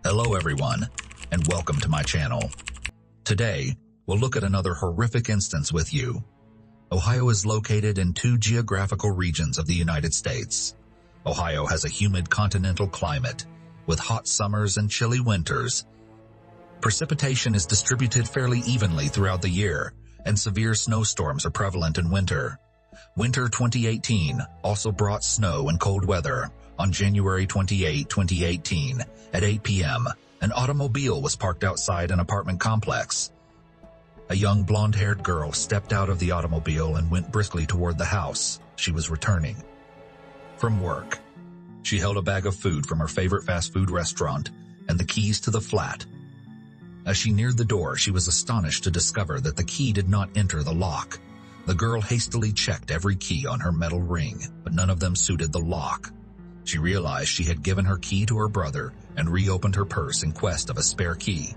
Hello everyone, and welcome to my channel. Today, we'll look at another horrific instance with you. Ohio is located in two geographical regions of the United States. Ohio has a humid continental climate, with hot summers and chilly winters. Precipitation is distributed fairly evenly throughout the year, and severe snowstorms are prevalent in winter. Winter 2018 also brought snow and cold weather. On January 28, 2018, at 8 p.m., an automobile was parked outside an apartment complex. A young blonde-haired girl stepped out of the automobile and went briskly toward the house she was returning from work. She held a bag of food from her favorite fast food restaurant and the keys to the flat. As she neared the door, she was astonished to discover that the key did not enter the lock. The girl hastily checked every key on her metal ring, but none of them suited the lock. She realized she had given her key to her brother and reopened her purse in quest of a spare key.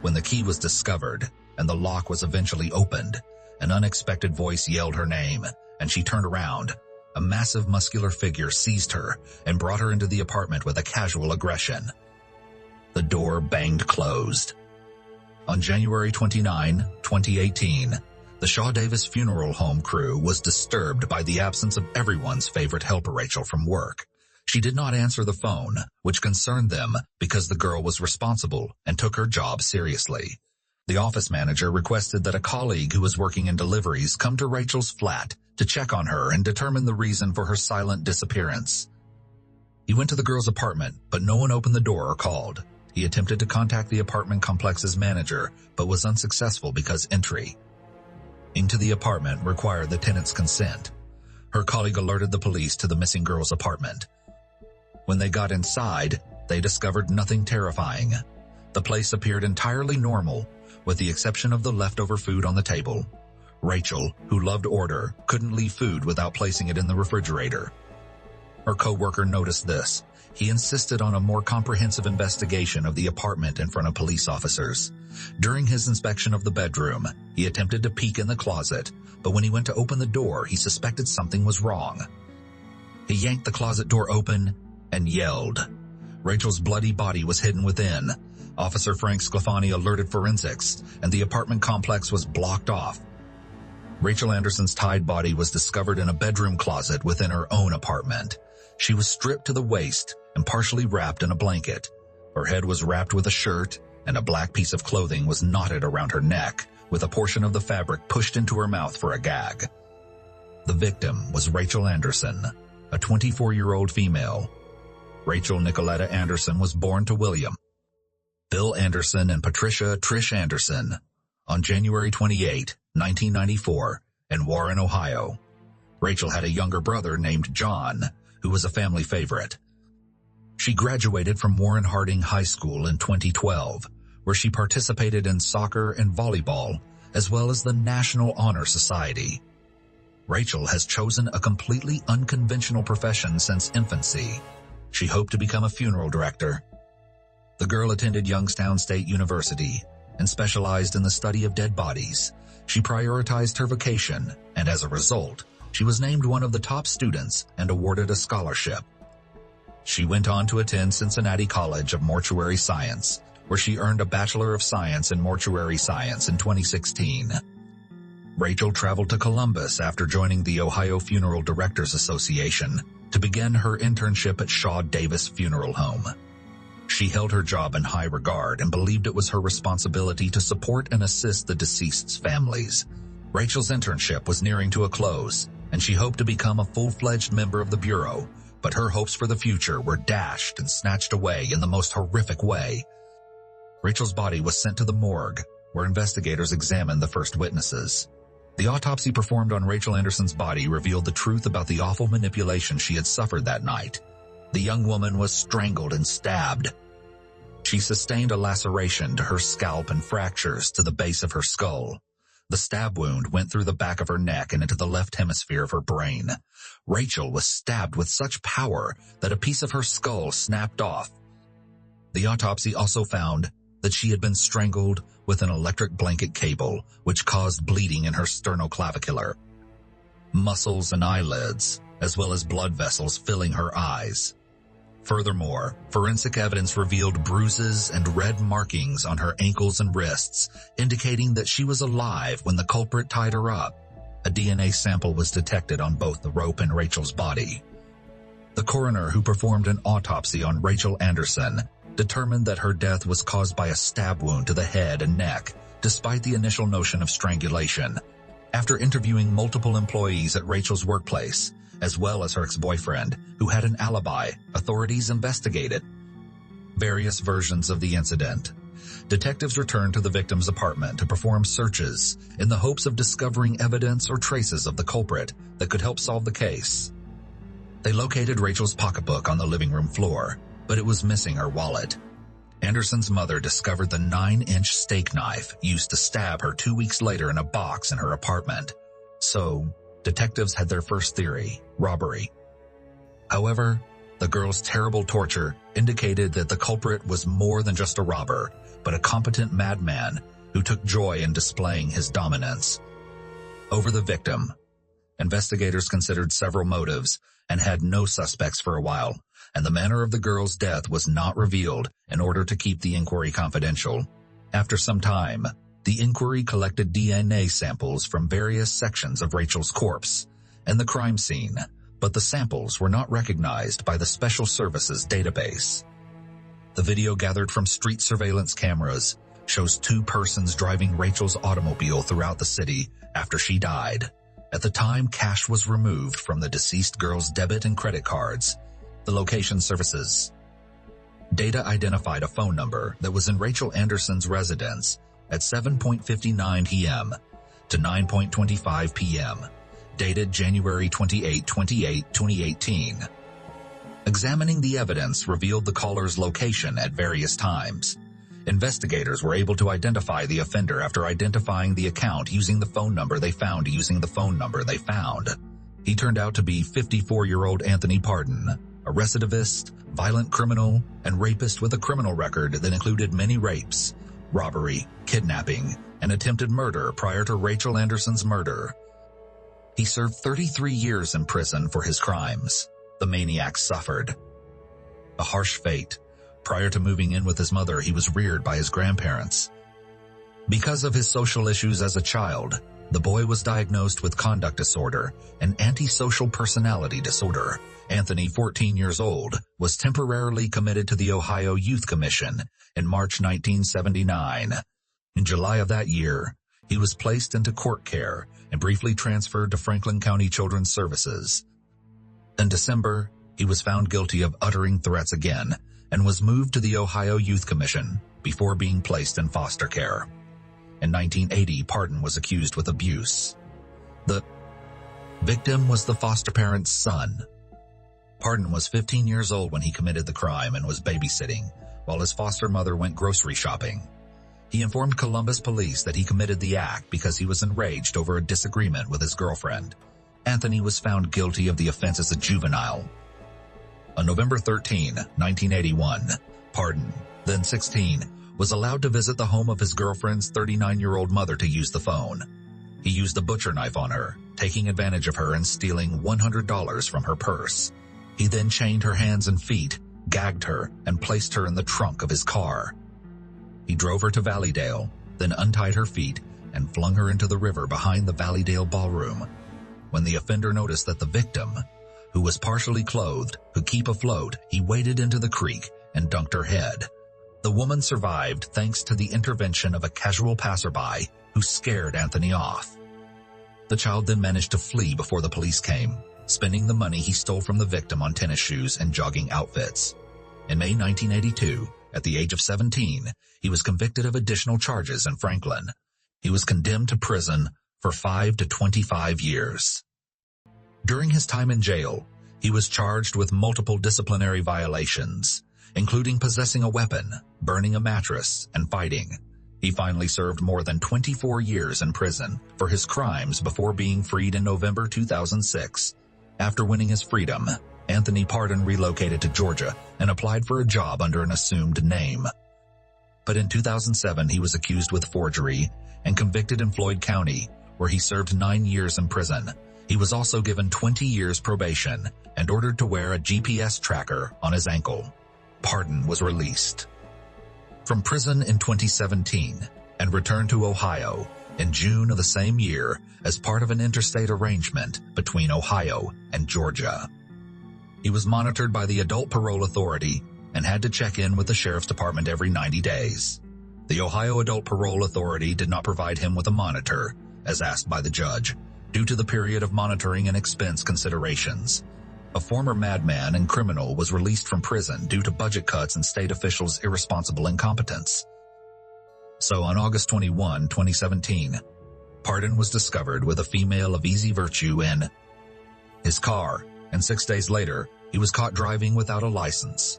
When the key was discovered and the lock was eventually opened, an unexpected voice yelled her name, and she turned around. A massive muscular figure seized her and brought her into the apartment with a casual aggression. The door banged closed. On January 29, 2018, the Shaw Davis funeral home crew was disturbed by the absence of everyone's favorite helper, Rachel, from work. She did not answer the phone, which concerned them because the girl was responsible and took her job seriously. The office manager requested that a colleague who was working in deliveries come to Rachel's flat to check on her and determine the reason for her silent disappearance. He went to the girl's apartment, but no one opened the door or called. He attempted to contact the apartment complex's manager, but was unsuccessful because entry into the apartment required the tenant's consent. Her colleague alerted the police to the missing girl's apartment. When they got inside, they discovered nothing terrifying. The place appeared entirely normal, with the exception of the leftover food on the table. Rachel, who loved order, couldn't leave food without placing it in the refrigerator. Her co-worker noticed this. He insisted on a more comprehensive investigation of the apartment in front of police officers. During his inspection of the bedroom, he attempted to peek in the closet, but when he went to open the door, he suspected something was wrong. He yanked the closet door open and yelled. Rachel's bloody body was hidden within. Officer Frank Sclafani alerted forensics, and the apartment complex was blocked off. Rachel Anderson's tied body was discovered in a bedroom closet within her own apartment. She was stripped to the waist and partially wrapped in a blanket. Her head was wrapped with a shirt, and a black piece of clothing was knotted around her neck, with a portion of the fabric pushed into her mouth for a gag. The victim was Rachel Anderson, a 24-year-old female. Rachel Nicoletta Anderson was born to William Bill Anderson and Patricia Trish Anderson on January 28, 1994, in Warren, Ohio. Rachel had a younger brother named John, who was a family favorite. She graduated from Warren Harding High School in 2012, where she participated in soccer and volleyball, as well as the National Honor Society. Rachel has chosen a completely unconventional profession since infancy. She hoped to become a funeral director. The girl attended Youngstown State University and specialized in the study of dead bodies. She prioritized her vocation, and as a result, she was named one of the top students and awarded a scholarship. She went on to attend Cincinnati College of Mortuary Science, where she earned a Bachelor of Science in Mortuary Science in 2016. Rachel traveled to Columbus after joining the Ohio Funeral Directors Association to begin her internship at Shaw Davis Funeral Home. She held her job in high regard and believed it was her responsibility to support and assist the deceased's families. Rachel's internship was nearing to a close, and she hoped to become a full-fledged member of the Bureau, but her hopes for the future were dashed and snatched away in the most horrific way. Rachel's body was sent to the morgue, where investigators examined the first witnesses. The autopsy performed on Rachel Anderson's body revealed the truth about the awful manipulation she had suffered that night. The young woman was strangled and stabbed. She sustained a laceration to her scalp and fractures to the base of her skull. The stab wound went through the back of her neck and into the left hemisphere of her brain. Rachel was stabbed with such power that a piece of her skull snapped off. The autopsy also found that she had been strangled with an electric blanket cable, which caused bleeding in her sternoclavicular muscles and eyelids, as well as blood vessels filling her eyes. Furthermore, forensic evidence revealed bruises and red markings on her ankles and wrists, indicating that she was alive when the culprit tied her up. A DNA sample was detected on both the rope and Rachel's body. The coroner who performed an autopsy on Rachel Anderson determined that her death was caused by a stab wound to the head and neck, despite the initial notion of strangulation. After interviewing multiple employees at Rachel's workplace, as well as her ex-boyfriend, who had an alibi, authorities investigated various versions of the incident. Detectives returned to the victim's apartment to perform searches in the hopes of discovering evidence or traces of the culprit that could help solve the case. They located Rachel's pocketbook on the living room floor, but it was missing her wallet. Anderson's mother discovered the 9-inch steak knife used to stab her 2 weeks later in a box in her apartment. So, detectives had their first theory: robbery. However, the girl's terrible torture indicated that the culprit was more than just a robber, but a competent madman who took joy in displaying his dominance over the victim. Investigators considered several motives and had no suspects for a while, and the manner of the girl's death was not revealed in order to keep the inquiry confidential. After some time, the inquiry collected DNA samples from various sections of Rachel's corpse and the crime scene, but the samples were not recognized by the Special Services database. The video gathered from street surveillance cameras shows 2 persons driving Rachel's automobile throughout the city after she died. At the time, cash was removed from the deceased girl's debit and credit cards. The location services data identified a phone number that was in Rachel Anderson's residence at 7:59 p.m. to 9:25 p.m., dated January 28, 2018. Examining the evidence revealed the caller's location at various times. Investigators were able to identify the offender after identifying the account using the phone number they found. He turned out to be 54-year-old Anthony Pardon, a recidivist, violent criminal, and rapist with a criminal record that included many rapes, robbery, kidnapping, and attempted murder prior to Rachel Anderson's murder. He served 33 years in prison for his crimes. The maniac suffered a harsh fate. Prior to moving in with his mother, he was reared by his grandparents. Because of his social issues as a child, the boy was diagnosed with conduct disorder and antisocial personality disorder. Anthony, 14 years old, was temporarily committed to the Ohio Youth Commission in March 1979. In July of that year, he was placed into court care and briefly transferred to Franklin County Children's Services. In December, he was found guilty of uttering threats again and was moved to the Ohio Youth Commission before being placed in foster care. In 1980, Pardon was accused with abuse. The victim was the foster parent's son. Pardon was 15 years old when he committed the crime and was babysitting, while his foster mother went grocery shopping. He informed Columbus police that he committed the act because he was enraged over a disagreement with his girlfriend. Anthony was found guilty of the offense as a juvenile. On November 13, 1981, Pardon, then 16, was allowed to visit the home of his girlfriend's 39-year-old mother to use the phone. He used a butcher knife on her, taking advantage of her and stealing $100 from her purse. He then chained her hands and feet, gagged her, and placed her in the trunk of his car. He drove her to Valleydale, then untied her feet and flung her into the river behind the Valleydale ballroom. When the offender noticed that the victim, who was partially clothed, could keep afloat, he waded into the creek and dunked her head. The woman survived thanks to the intervention of a casual passerby who scared Anthony off. The child then managed to flee before the police came, spending the money he stole from the victim on tennis shoes and jogging outfits. In May 1982, at the age of 17, he was convicted of additional charges in Franklin. He was condemned to prison for 5 to 25 years. During his time in jail, he was charged with multiple disciplinary violations, including possessing a weapon, burning a mattress, and fighting. He finally served more than 24 years in prison for his crimes before being freed in November 2006. After winning his freedom, Anthony Pardon relocated to Georgia and applied for a job under an assumed name. But in 2007, he was accused with forgery and convicted in Floyd County, where he served 9 years in prison. He was also given 20 years probation and ordered to wear a GPS tracker on his ankle. Pardon was released from prison in 2017 and returned to Ohio in June of the same year as part of an interstate arrangement between Ohio and Georgia. He was monitored by the Adult Parole Authority and had to check in with the Sheriff's Department every 90 days. The Ohio Adult Parole Authority did not provide him with a monitor, as asked by the judge, due to the period of monitoring and expense considerations. A former madman and criminal was released from prison due to budget cuts and state officials' irresponsible incompetence. So on August 21, 2017, Pardon was discovered with a female of easy virtue in his car, and 6 days later, he was caught driving without a license.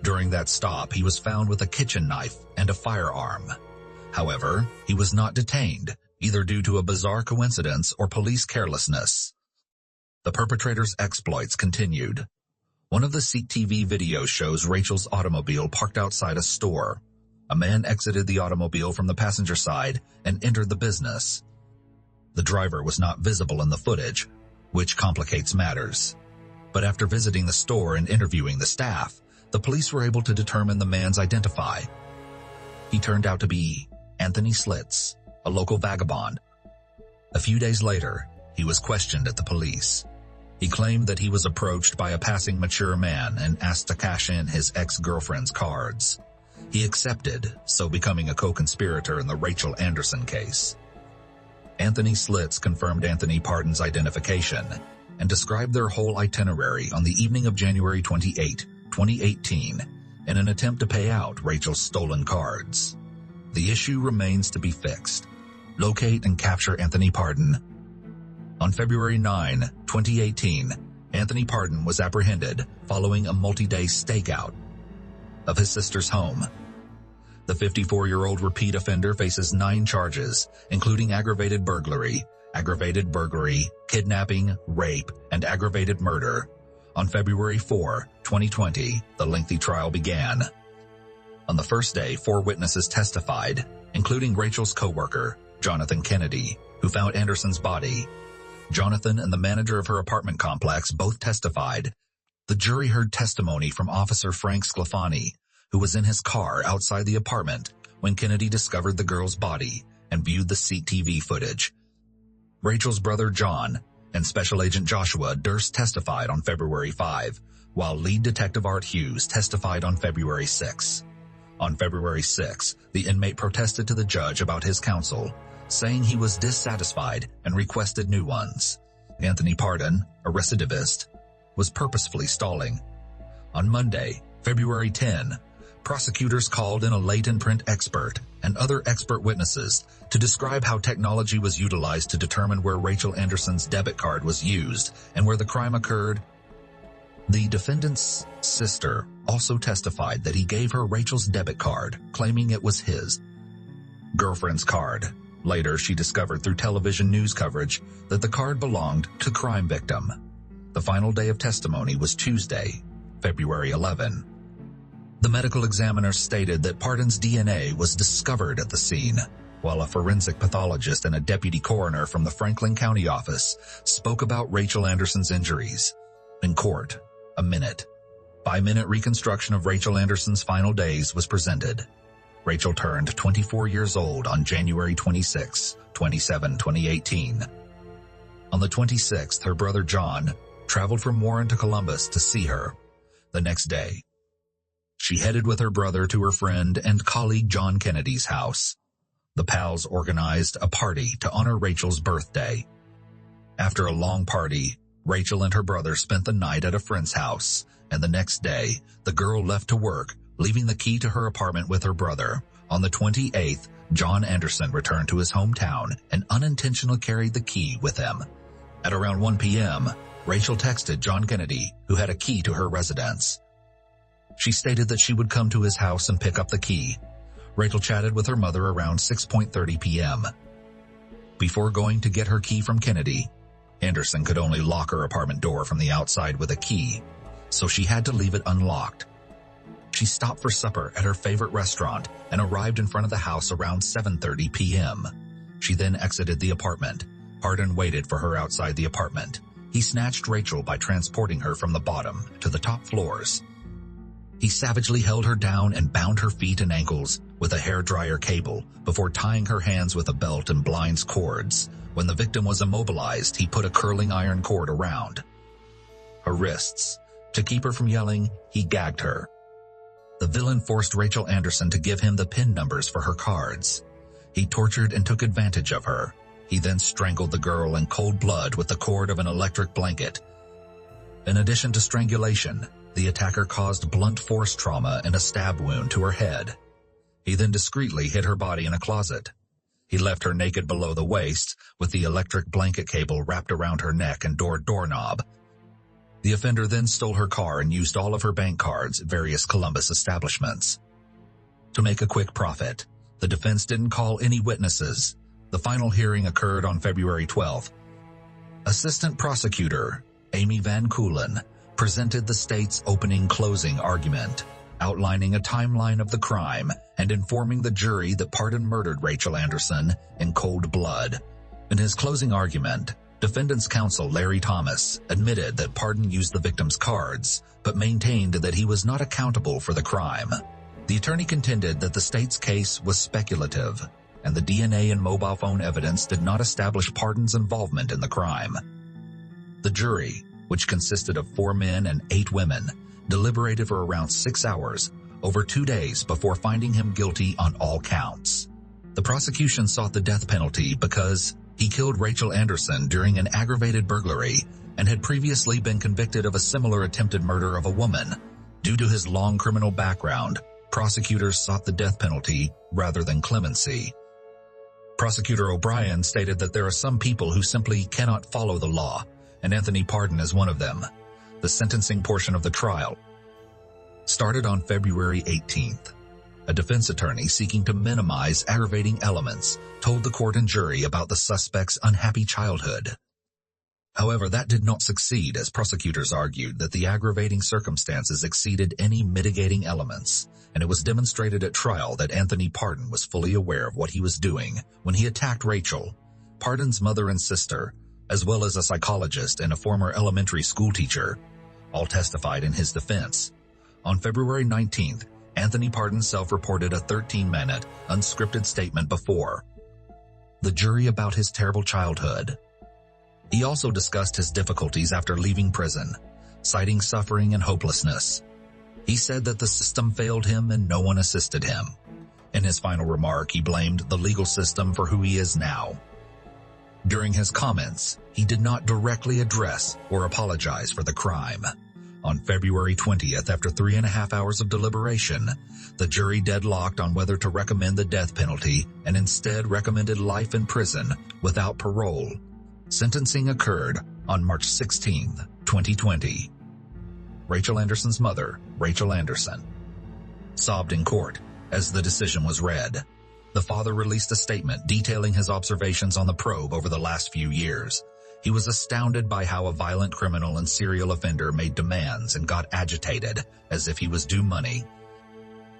During that stop, he was found with a kitchen knife and a firearm. However, he was not detained, either due to a bizarre coincidence or police carelessness. The perpetrator's exploits continued. One of the CCTV videos shows Rachel's automobile parked outside a store. A man exited the automobile from the passenger side and entered the business. The driver was not visible in the footage, which complicates matters. But after visiting the store and interviewing the staff, the police were able to determine the man's identity. He turned out to be Anthony Slits, a local vagabond. A few days later, he was questioned at the police. He claimed that he was approached by a passing mature man and asked to cash in his ex-girlfriend's cards. He accepted, so becoming a co-conspirator in the Rachel Anderson case. Anthony Slits confirmed Anthony Pardon's identification and described their whole itinerary on the evening of January 28, 2018, in an attempt to pay out Rachel's stolen cards. The issue remains to be fixed. Locate and capture Anthony Pardon. On February 9, 2018, Anthony Pardon was apprehended following a multi-day stakeout of his sister's home. The 54-year-old repeat offender faces 9 charges, including aggravated burglary, kidnapping, rape, and aggravated murder. On February 4, 2020, the lengthy trial began. On the first day, 4 witnesses testified, including Rachel's co-worker, Jonathan Kennedy, who found Anderson's body. Jonathan and the manager of her apartment complex both testified. The jury heard testimony from Officer Frank Sclafani, who was in his car outside the apartment when Kennedy discovered the girl's body and viewed the CCTV footage. Rachel's brother John and Special Agent Joshua Durst testified on February 5, while lead detective Art Hughes testified on February 6. On February 6, the inmate protested to the judge about his counsel, saying he was dissatisfied and requested new ones. Anthony Pardon, a recidivist, was purposefully stalling. On Monday, February 10, prosecutors called in a latent print expert and other expert witnesses to describe how technology was utilized to determine where Rachel Anderson's debit card was used and where the crime occurred. The defendant's sister also testified that he gave her Rachel's debit card, claiming it was his girlfriend's card. Later, she discovered through television news coverage that the card belonged to the crime victim. The final day of testimony was Tuesday, February 11. The medical examiner stated that Pardon's DNA was discovered at the scene, while a forensic pathologist and a deputy coroner from the Franklin County office spoke about Rachel Anderson's injuries. In court, a by-minute reconstruction of Rachel Anderson's final days was presented. Rachel turned 24 years old on January 26, 2018. On the 26th, her brother John traveled from Warren to Columbus to see her. The next day, she headed with her brother to her friend and colleague John Kennedy's house. The pals organized a party to honor Rachel's birthday. After a long party, Rachel and her brother spent the night at a friend's house, and the next day, the girl left to work, leaving the key to her apartment with her brother. On the 28th, John Anderson returned to his hometown and unintentionally carried the key with him. At around 1 p.m., Rachel texted John Kennedy, who had a key to her residence. She stated that she would come to his house and pick up the key. Rachel chatted with her mother around 6:30 p.m. Before going to get her key from Kennedy, Anderson could only lock her apartment door from the outside with a key, so she had to leave it unlocked. She stopped for supper at her favorite restaurant and arrived in front of the house around 7:30 p.m. She then exited the apartment, Pardon waited for her outside the apartment. He snatched Rachel by transporting her from the bottom to the top floors. He savagely held her down and bound her feet and ankles with a hairdryer cable before tying her hands with a belt and blinds cords. When the victim was immobilized, he put a curling iron cord around her wrists. To keep her from yelling, he gagged her. The villain forced Rachel Anderson to give him the PIN numbers for her cards. He tortured and took advantage of her. He then strangled the girl in cold blood with the cord of an electric blanket. In addition to strangulation, the attacker caused blunt force trauma and a stab wound to her head. He then discreetly hid her body in a closet. He left her naked below the waist with the electric blanket cable wrapped around her neck and doorknob. The offender then stole her car and used all of her bank cards at various Columbus establishments. To make a quick profit, the defense didn't call any witnesses. The final hearing occurred on February 12th. Assistant Prosecutor Amy Van Koolen presented the state's opening-closing argument, outlining a timeline of the crime and informing the jury that Pardon murdered Rachel Anderson in cold blood. In his closing argument, defendant's counsel Larry Thomas admitted that Pardon used the victim's cards, but maintained that he was not accountable for the crime. The attorney contended that the state's case was speculative, and the DNA and mobile phone evidence did not establish Pardon's involvement in the crime. The jury, which consisted of 4 men and 8 women, deliberated for around 6 hours, over 2 days before finding him guilty on all counts. The prosecution sought the death penalty because he killed Rachel Anderson during an aggravated burglary and had previously been convicted of a similar attempted murder of a woman. Due to his long criminal background, prosecutors sought the death penalty rather than clemency. Prosecutor O'Brien stated that there are some people who simply cannot follow the law, and Anthony Pardon is one of them. The sentencing portion of the trial started on February 18th. A defense attorney seeking to minimize aggravating elements told the court and jury about the suspect's unhappy childhood. However, that did not succeed, as prosecutors argued that the aggravating circumstances exceeded any mitigating elements, and it was demonstrated at trial that Anthony Pardon was fully aware of what he was doing when he attacked Rachel. Pardon's mother and sister, as well as a psychologist and a former elementary school teacher, all testified in his defense. On February 19th, Anthony Pardon self-reported a 13-minute, unscripted statement before the jury about his terrible childhood. He also discussed his difficulties after leaving prison, citing suffering and hopelessness. He said that the system failed him and no one assisted him. In his final remark, he blamed the legal system for who he is now. During his comments, he did not directly address or apologize for the crime. On February 20th, after 3.5 hours of deliberation, the jury deadlocked on whether to recommend the death penalty and instead recommended life in prison without parole. Sentencing occurred on March 16, 2020. Rachel Anderson's mother, Rachel Anderson, sobbed in court as the decision was read. The father released a statement detailing his observations on the probe over the last few years. He was astounded by how a violent criminal and serial offender made demands and got agitated as if he was due money.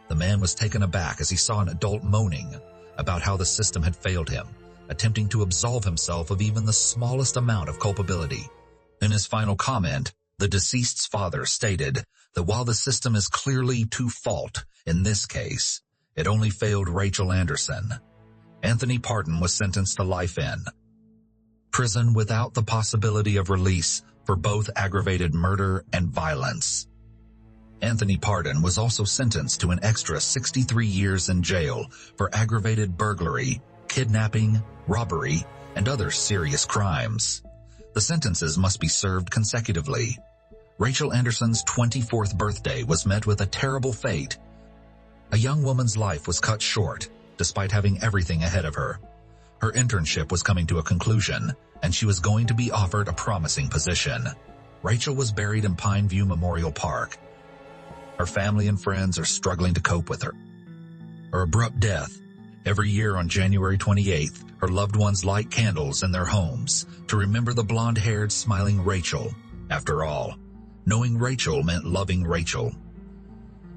The man was taken aback as he saw an adult moaning about how the system had failed him, attempting to absolve himself of even the smallest amount of culpability. In his final comment, the deceased's father stated that while the system is clearly to fault in this case, it only failed Rachel Anderson. Anthony Pardon was sentenced to life in prison without the possibility of release for both aggravated murder and violence. Anthony Pardon was also sentenced to an extra 63 years in jail for aggravated burglary, kidnapping, robbery, and other serious crimes. The sentences must be served consecutively. Rachel Anderson's 24th birthday was met with a terrible fate. A young woman's life was cut short, despite having everything ahead of her. Her internship was coming to a conclusion, and she was going to be offered a promising position. Rachel was buried in Pine View Memorial Park. Her family and friends are struggling to cope with her. Her abrupt death. Every year on January 28th, her loved ones light candles in their homes to remember the blonde-haired, smiling Rachel. After all, knowing Rachel meant loving Rachel.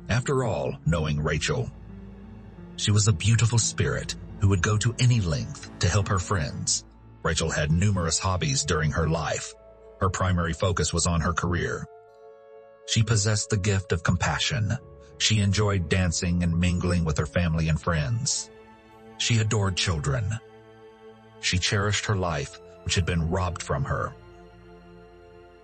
After all, knowing Rachel. She was a beautiful spirit who would go to any length to help her friends. Rachel had numerous hobbies during her life. Her primary focus was on her career. She possessed the gift of compassion. She enjoyed dancing and mingling with her family and friends. She adored children. She cherished her life, which had been robbed from her.